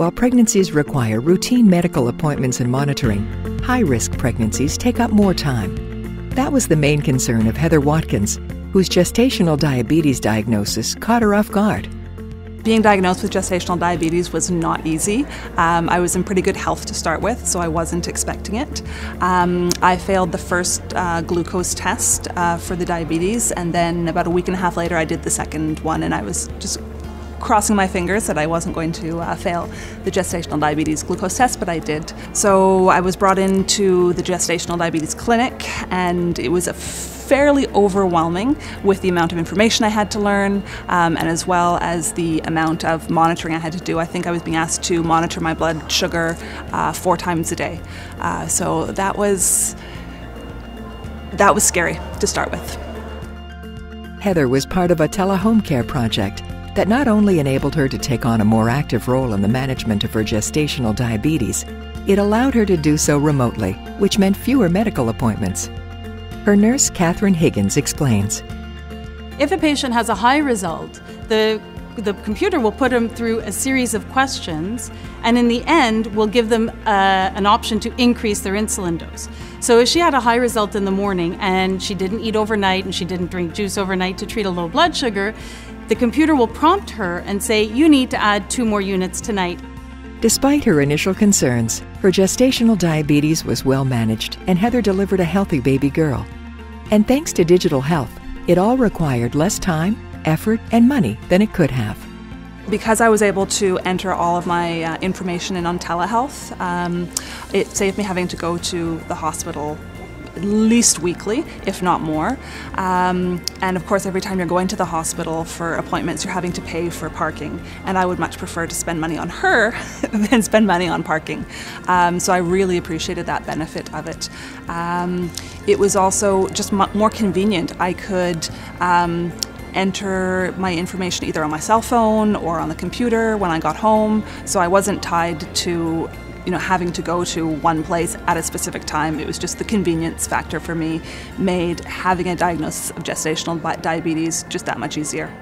While pregnancies require routine medical appointments and monitoring, high-risk pregnancies take up more time. That was the main concern of Heather Watkins, whose gestational diabetes diagnosis caught her off guard. Being diagnosed with gestational diabetes was not easy. I was in pretty good health to start with, so I wasn't expecting it. I failed the first glucose test for the diabetes, and then about a week and a half later I did the second one, and I was just crossing my fingers that I wasn't going to fail the gestational diabetes glucose test, but I did. So I was brought into the gestational diabetes clinic, and it was fairly overwhelming with the amount of information I had to learn, and as well as the amount of monitoring I had to do. I think I was being asked to monitor my blood sugar 4 times a day. So that was scary to start with. Heather was part of a telehome care project that not only enabled her to take on a more active role in the management of her gestational diabetes, it allowed her to do so remotely, which meant fewer medical appointments. Her nurse, Catherine Higgins, explains. If a patient has a high result, the computer will put them through a series of questions, and in the end will give them an option to increase their insulin dose. So if she had a high result in the morning and she didn't eat overnight and she didn't drink juice overnight to treat a low blood sugar, the computer will prompt her and say, you need to add 2 more units tonight. Despite her initial concerns, her gestational diabetes was well managed, and Heather delivered a healthy baby girl. And thanks to digital health, it all required less time, effort, and money than it could have. Because I was able to enter all of my information in on telehealth, it saved me having to go to the hospital at least weekly, if not more. And of course, every time you're going to the hospital for appointments, you're having to pay for parking. And I would much prefer to spend money on her than spend money on parking. So I really appreciated that benefit of it. It was also just more convenient. I could enter my information either on my cell phone or on the computer when I got home. So I wasn't tied to having to go to one place at a specific time. It was just the convenience factor for me made having a diagnosis of gestational diabetes just that much easier.